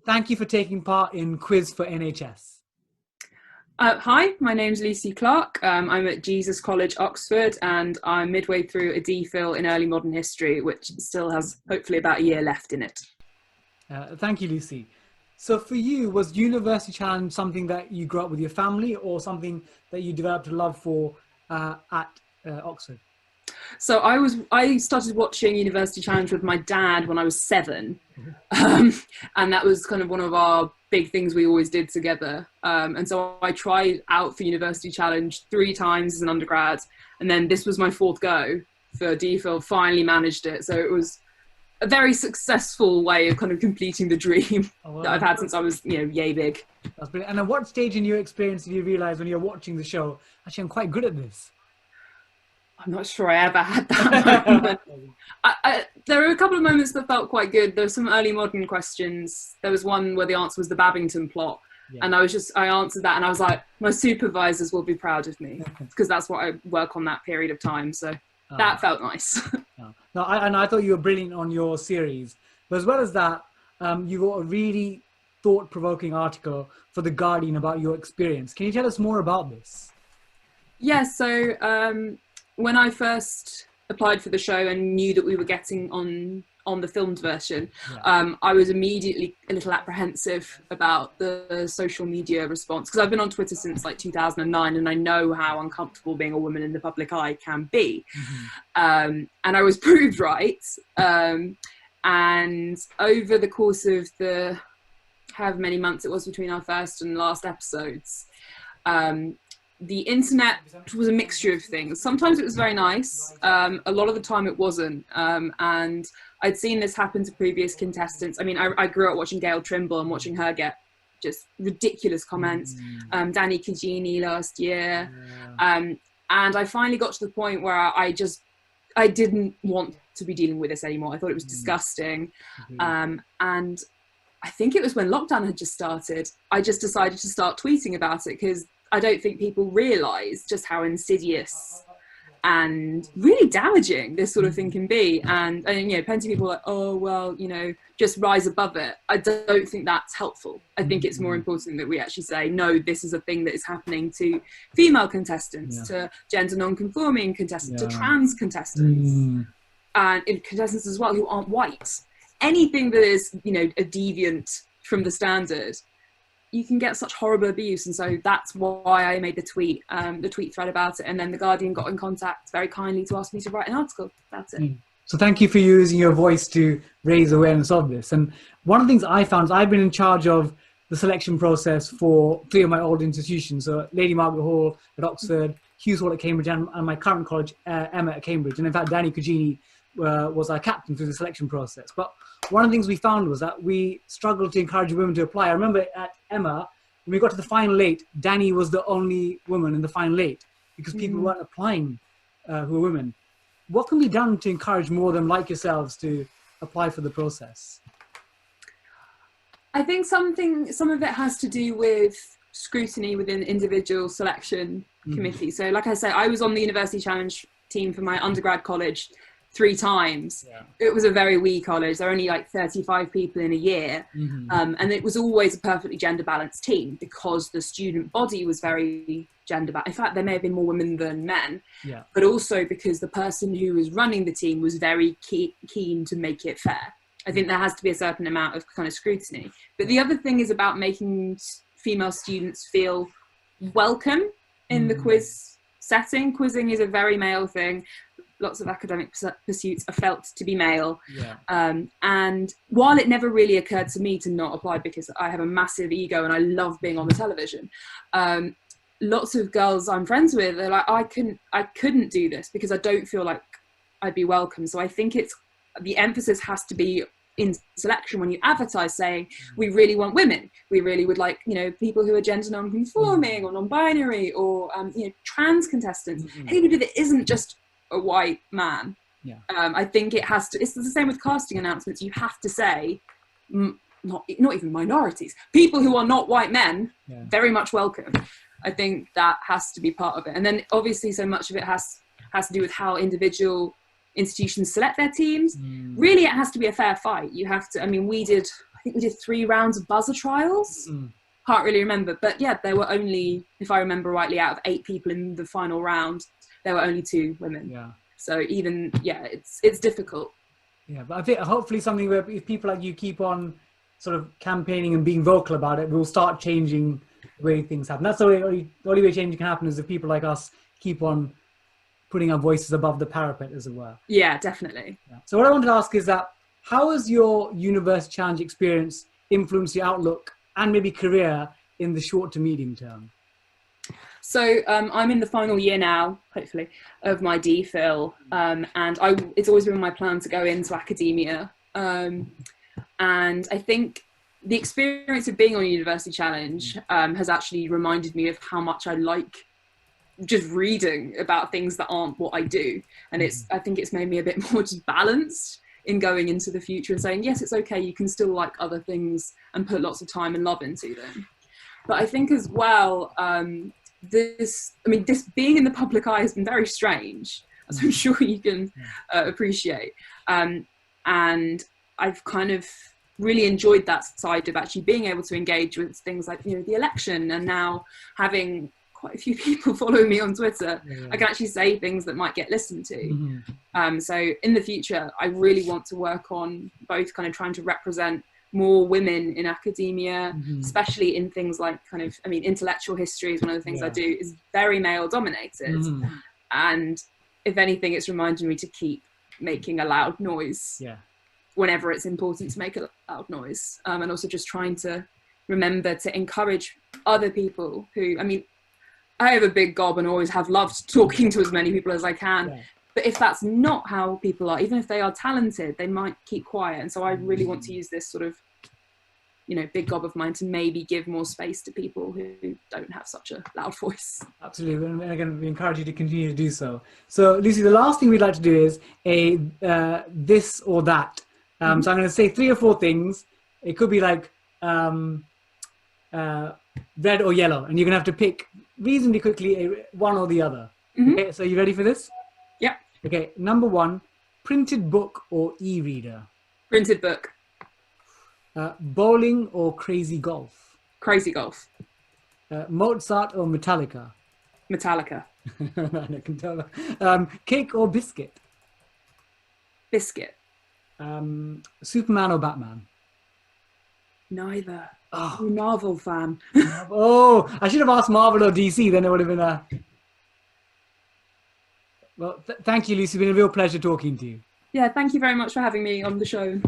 thank you for taking part in Quiz for NHS. Hi, my name's Lucy Clarke. I'm at Jesus College, Oxford, and I'm midway through a DPhil in early modern history, which still has hopefully about a year left in it. Thank you, Lucy. So for you, was University Challenge something that you grew up with your family or something that you developed a love for at Oxford? So I started watching University Challenge with my dad when I was 7, and that was kind of one of our big things we always did together. And so I tried out for University Challenge 3 times as an undergrad, and then this was my 4th go for DPhil. Finally managed it, so it was a very successful way of kind of completing the dream that I've had since I was, yay big. That's brilliant. And at what stage in your experience did you realise when you're watching the show, actually, I'm quite good at this? I'm not sure I ever had that moment. There were a couple of moments that felt quite good. There were some early modern questions. There was one where the answer was the Babington plot. Yeah. And I answered that and I was like, my supervisors will be proud of me because that's what I work on that period of time. So that felt nice. No, I thought you were brilliant on your series. But as well as that, you wrote a really thought-provoking article for The Guardian about your experience. Can you tell us more about this? Yeah, so when I first applied for the show and knew that we were getting on the filmed version, I was immediately a little apprehensive about the social media response, because I've been on Twitter since like 2009 and I know how uncomfortable being a woman in the public eye can be. And I was proved right. And over the course of the however many months it was between our first and last episodes, the internet was a mixture of things. Sometimes it was very nice. A lot of the time it wasn't. And I'd seen this happen to previous contestants. I mean, I grew up watching Gail Trimble and watching her get just ridiculous comments. Danny Cugini last year. And I finally got to the point where I didn't want to be dealing with this anymore. I thought it was disgusting. And I think it was when lockdown had just started, I just decided to start tweeting about it, because I don't think people realise just how insidious and really damaging this sort of thing can be. And plenty of people are like, oh, well, just rise above it. I don't think that's helpful. I think it's more important that we actually say, no, this is a thing that is happening to female contestants, to gender non-conforming contestants, to trans contestants, and contestants as well who aren't white. Anything that is, a deviant from the standard, you can get such horrible abuse. And so that's why I made the tweet thread about it. And then The Guardian got in contact very kindly to ask me to write an article about it. So thank you for using your voice to raise awareness of this. And one of the things I found is I've been in charge of the selection process for 3 of my old institutions. So Lady Margaret Hall at Oxford, Hughes Hall at Cambridge, and my current college, Emma at Cambridge. And in fact, Danny Cugini was our captain through the selection process. But one of the things we found was that we struggled to encourage women to apply. I remember at Emma, when we got to the final 8, Danny was the only woman in the final 8 because people weren't applying who were women. What can be done to encourage more of them like yourselves to apply for the process? I think some of it has to do with scrutiny within individual selection committees. So like I said, I was on the University Challenge team for my undergrad college 3 times. It was a very wee college. There were only like 35 people in a year. And it was always a perfectly gender balanced team because the student body was very gender balanced. In fact, there may have been more women than men, but also because the person who was running the team was very keen to make it fair. I think there has to be a certain amount of kind of scrutiny. But the other thing is about making female students feel welcome in the quiz setting. Quizzing is a very male thing. Lots of academic pursuits are felt to be male. And while it never really occurred to me to not apply because I have a massive ego and I love being on the television, lots of girls I'm friends with are like, I couldn't do this because I don't feel like I'd be welcome. So I think the emphasis has to be in selection when you advertise saying, we really want women. We really would like, people who are gender non-conforming or non-binary or, trans contestants. Anybody that isn't just a white man. I think it's the same with casting announcements. You have to say not even minorities, people who are not white men, very much welcome. I think that has to be part of it. And then obviously so much of it has to do with how individual institutions select their teams. Really, it has to be a fair fight. You have to, we did, I think we did 3 rounds of buzzer trials. Can't really remember, but yeah, there were only, if I remember rightly, out of 8 people in the final round, there were only 2 women. Yeah. So even, yeah, it's difficult. Yeah, but I think hopefully something where if people like you keep on sort of campaigning and being vocal about it, we'll start changing the way things happen. That's the only way change can happen, is if people like us keep on putting our voices above the parapet, as it were. Yeah, definitely. Yeah. So what I wanted to ask is that, how has your University Challenge experience influenced your outlook and maybe career in the short to medium term? So I'm in the final year now, hopefully, of my DPhil, and it's always been my plan to go into academia. And I think the experience of being on University Challenge has actually reminded me of how much I like just reading about things that aren't what I do. And I think it's made me a bit more just balanced in going into the future and saying, yes, it's okay, you can still like other things and put lots of time and love into them. But I think as well, this being in the public eye has been very strange, as I'm sure you can appreciate. And I've kind of really enjoyed that side of actually being able to engage with things like, you know, the election, and now having quite a few people following me on Twitter, I can actually say things that might get listened to. So in the future, I really want to work on both kind of trying to represent more women in academia, especially in things like intellectual history is one of the things I do, is very male dominated. And if anything, it's reminding me to keep making a loud noise whenever it's important to make a loud noise. And also just trying to remember to encourage other people who, I have a big gob and always have loved talking to as many people as I can. But if that's not how people are, even if they are talented, they might keep quiet. And so I really want to use this sort of, big gob of mine to maybe give more space to people who don't have such a loud voice. Absolutely. And again, we encourage you to continue to do so. So, Lucy, the last thing we'd like to do is a this or that. So I'm going to say 3 or 4 things. It could be like red or yellow, and you're going to have to pick reasonably quickly one or the other. Okay, so you ready for this? Yeah. Okay, number 1, printed book or e-reader? Printed book. Bowling or crazy golf? Crazy golf. Mozart or Metallica? Metallica. I can tell that. Cake or biscuit? Biscuit. Superman or Batman? Neither. Oh. I'm a Marvel fan. Oh, I should have asked Marvel or DC, then it would have been a... Well, thank you, Lucy. It's been a real pleasure talking to you. Yeah, thank you very much for having me on the show.